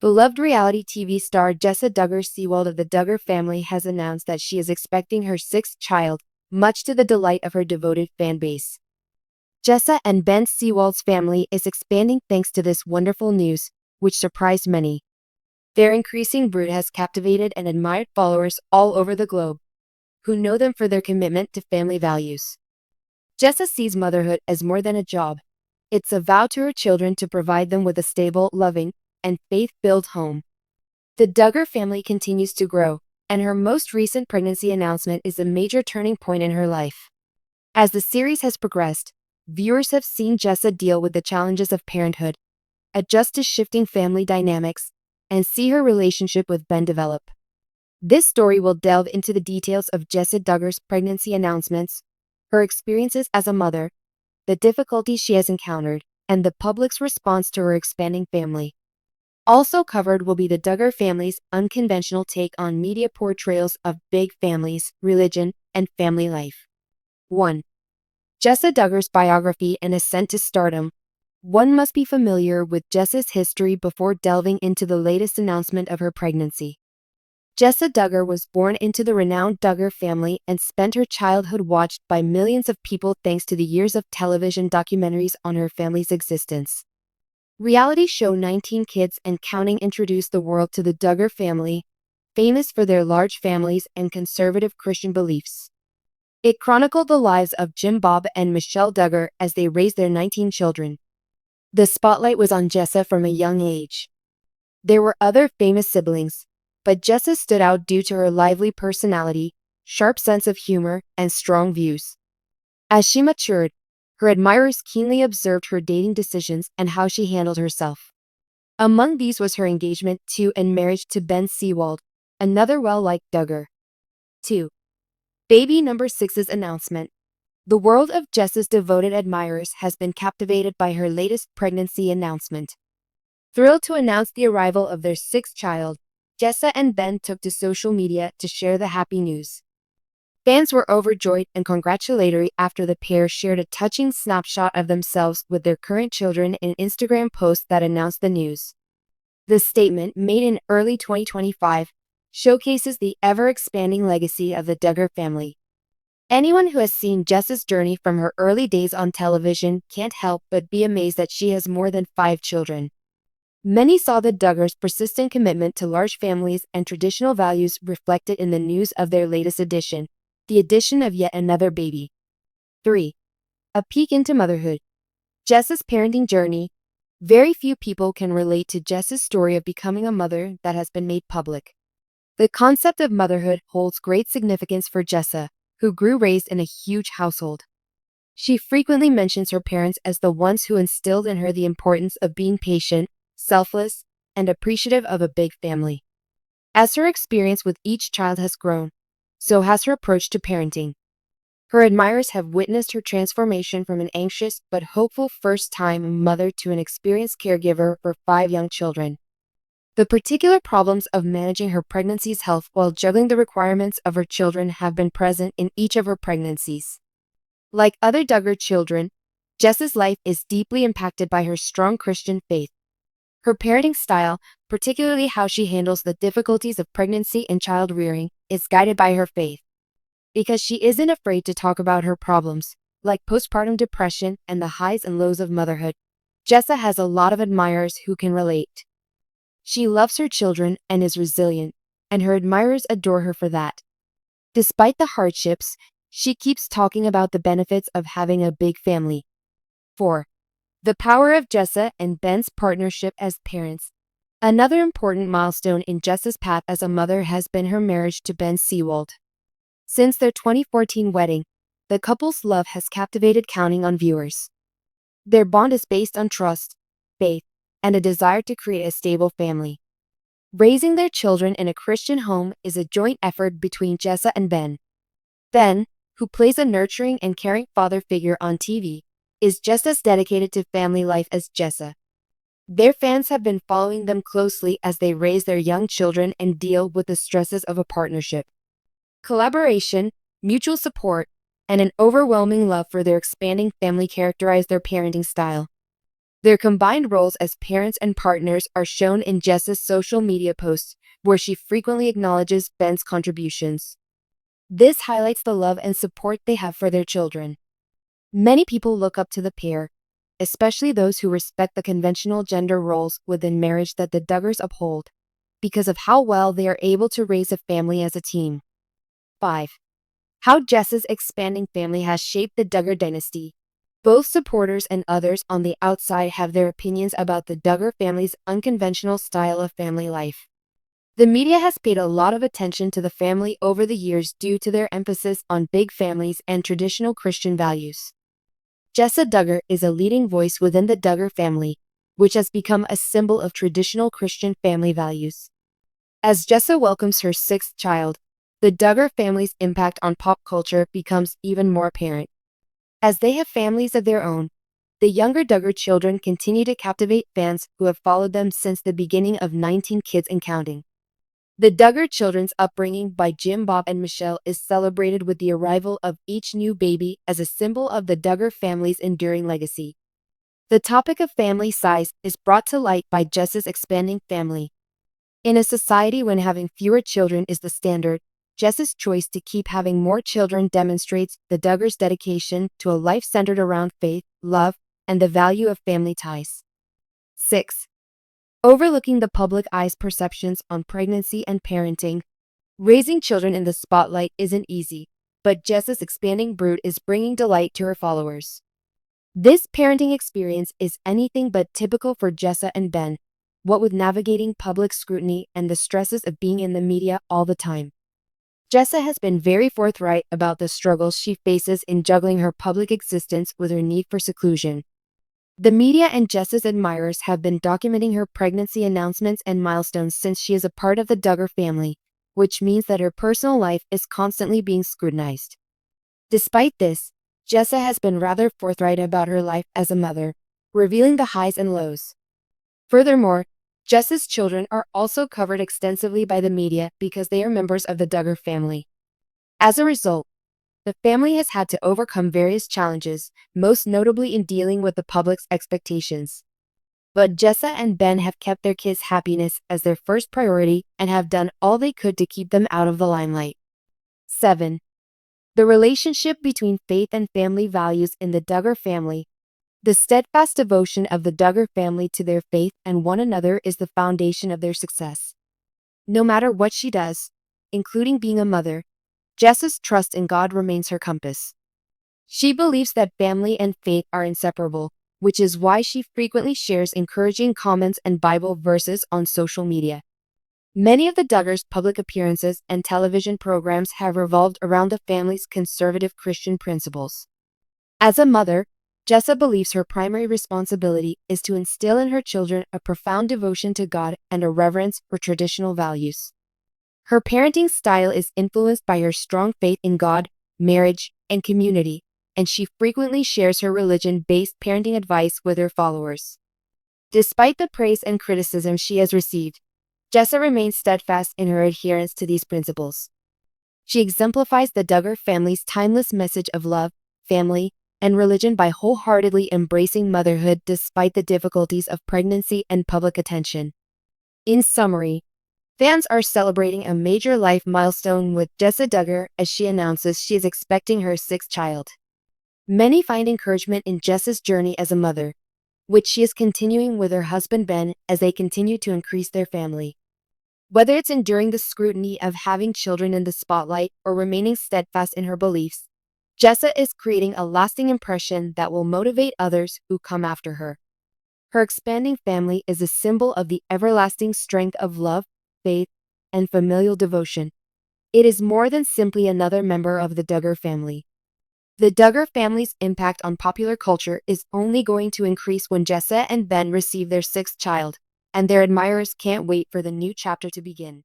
Beloved reality TV star Jessa Duggar Seewald of the Duggar family has announced that she is expecting her sixth child, much to the delight of her devoted fan base. Jessa and Ben Seewald's family is expanding thanks to this wonderful news, which surprised many. Their increasing brood has captivated and admired followers all over the globe, who know them for their commitment to family values. Jessa sees motherhood as more than a job. It's a vow to her children to provide them with a stable, loving, and faith-filled home. The Duggar family continues to grow, and her most recent pregnancy announcement is a major turning point in her life. As the series has progressed, viewers have seen Jessa deal with the challenges of parenthood, adjust to shifting family dynamics, and see her relationship with Ben develop. This story will delve into the details of Jessa Duggar's pregnancy announcements, her experiences as a mother, the difficulties she has encountered, and the public's response to her expanding family. Also covered will be the Duggar family's unconventional take on media portrayals of big families, religion, and family life. 1. Jessa Duggar's biography and ascent to stardom. One must be familiar with Jessa's history before delving into the latest announcement of her pregnancy. Jessa Duggar was born into the renowned Duggar family and spent her childhood watched by millions of people thanks to the years of television documentaries on her family's existence. Reality show 19 Kids and Counting introduced the world to the Duggar family, famous for their large families and conservative Christian beliefs. It chronicled the lives of Jim Bob and Michelle Duggar as they raised their 19 children. The spotlight was on Jessa from a young age. There were other famous siblings, but Jessa stood out due to her lively personality, sharp sense of humor, and strong views. As she matured, her admirers keenly observed her dating decisions and how she handled herself. Among these was her engagement to and marriage to Ben Seewald, another well-liked Duggar. 2. Baby number 6's announcement. The world of Jessa's devoted admirers has been captivated by her latest pregnancy announcement. Thrilled to announce the arrival of their sixth child, Jessa and Ben took to social media to share the happy news. Fans were overjoyed and congratulatory after the pair shared a touching snapshot of themselves with their current children in an Instagram post that announced the news. The statement, made in early 2025, showcases the ever-expanding legacy of the Duggar family. Anyone who has seen Jessa's journey from her early days on television can't help but be amazed that she has more than 5 children. Many saw the Duggars' persistent commitment to large families and traditional values reflected in the news of their latest addition, the addition of yet another baby. 3. A peek into motherhood. Jessa's parenting journey. Very few people can relate to Jessa's story of becoming a mother that has been made public. The concept of motherhood holds great significance for Jessa, who grew raised in a huge household. She frequently mentions her parents as the ones who instilled in her the importance of being patient, selfless, and appreciative of a big family. As her experience with each child has grown, so has her approach to parenting. Her admirers have witnessed her transformation from an anxious but hopeful first-time mother to an experienced caregiver for 5 young children. The particular problems of managing her pregnancy's health while juggling the requirements of her children have been present in each of her pregnancies. Like other Duggar children, Jessa's life is deeply impacted by her strong Christian faith. Her parenting style, particularly how she handles the difficulties of pregnancy and child rearing, is guided by her faith. Because she isn't afraid to talk about her problems, like postpartum depression and the highs and lows of motherhood, Jessa has a lot of admirers who can relate. She loves her children and is resilient, and her admirers adore her for that. Despite the hardships, she keeps talking about the benefits of having a big family. 4. The power of Jessa and Ben's partnership as parents. Another important milestone in Jessa's path as a mother has been her marriage to Ben Seewald. Since their 2014 wedding, the couple's love has captivated counting on viewers. Their bond is based on trust, faith, and a desire to create a stable family. Raising their children in a Christian home is a joint effort between Jessa and Ben. Ben, who plays a nurturing and caring father figure on TV, is just as dedicated to family life as Jessa. Their fans have been following them closely as they raise their young children and deal with the stresses of a partnership. Collaboration, mutual support, and an overwhelming love for their expanding family characterize their parenting style. Their combined roles as parents and partners are shown in Jessa's social media posts, where she frequently acknowledges Ben's contributions. This highlights the love and support they have for their children. Many people look up to the pair, especially those who respect the conventional gender roles within marriage that the Duggars uphold, because of how well they are able to raise a family as a team. 5. How Jessa's expanding family has shaped the Duggar dynasty. Both supporters and others on the outside have their opinions about the Duggar family's unconventional style of family life. The media has paid a lot of attention to the family over the years due to their emphasis on big families and traditional Christian values. Jessa Duggar is a leading voice within the Duggar family, which has become a symbol of traditional Christian family values. As Jessa welcomes her sixth child, the Duggar family's impact on pop culture becomes even more apparent. As they have families of their own, the younger Duggar children continue to captivate fans who have followed them since the beginning of 19 Kids and Counting. The Duggar children's upbringing by Jim, Bob, and Michelle is celebrated with the arrival of each new baby as a symbol of the Duggar family's enduring legacy. The topic of family size is brought to light by Jessa's expanding family. In a society when having fewer children is the standard, Jessa's choice to keep having more children demonstrates the Duggars' dedication to a life centered around faith, love, and the value of family ties. 6. Overlooking the public eye's perceptions on pregnancy and parenting. Raising children in the spotlight isn't easy, but Jessa's expanding brood is bringing delight to her followers. This parenting experience is anything but typical for Jessa and Ben, what with navigating public scrutiny and the stresses of being in the media all the time. Jessa has been very forthright about the struggles she faces in juggling her public existence with her need for seclusion. The media and Jessa's admirers have been documenting her pregnancy announcements and milestones since she is a part of the Duggar family, which means that her personal life is constantly being scrutinized. Despite this, Jessa has been rather forthright about her life as a mother, revealing the highs and lows. Furthermore, Jessa's children are also covered extensively by the media because they are members of the Duggar family. As a result, the family has had to overcome various challenges, most notably in dealing with the public's expectations. But Jessa and Ben have kept their kids' happiness as their first priority and have done all they could to keep them out of the limelight. 7. The relationship between faith and family values in the Duggar family. The steadfast devotion of the Duggar family to their faith and one another is the foundation of their success. No matter what she does, including being a mother, Jessa's trust in God remains her compass. She believes that family and faith are inseparable, which is why she frequently shares encouraging comments and Bible verses on social media. Many of the Duggars' public appearances and television programs have revolved around the family's conservative Christian principles. As a mother, Jessa believes her primary responsibility is to instill in her children a profound devotion to God and a reverence for traditional values. Her parenting style is influenced by her strong faith in God, marriage, and community, and she frequently shares her religion-based parenting advice with her followers. Despite the praise and criticism she has received, Jessa remains steadfast in her adherence to these principles. She exemplifies the Duggar family's timeless message of love, family, and religion by wholeheartedly embracing motherhood despite the difficulties of pregnancy and public attention. In summary, fans are celebrating a major life milestone with Jessa Duggar as she announces she is expecting her sixth child. Many find encouragement in Jessa's journey as a mother, which she is continuing with her husband Ben as they continue to increase their family. Whether it's enduring the scrutiny of having children in the spotlight or remaining steadfast in her beliefs, Jessa is creating a lasting impression that will motivate others who come after her. Her expanding family is a symbol of the everlasting strength of love, faith, and familial devotion. It is more than simply another member of the Duggar family. The Duggar family's impact on popular culture is only going to increase when Jessa and Ben receive their sixth child, and their admirers can't wait for the new chapter to begin.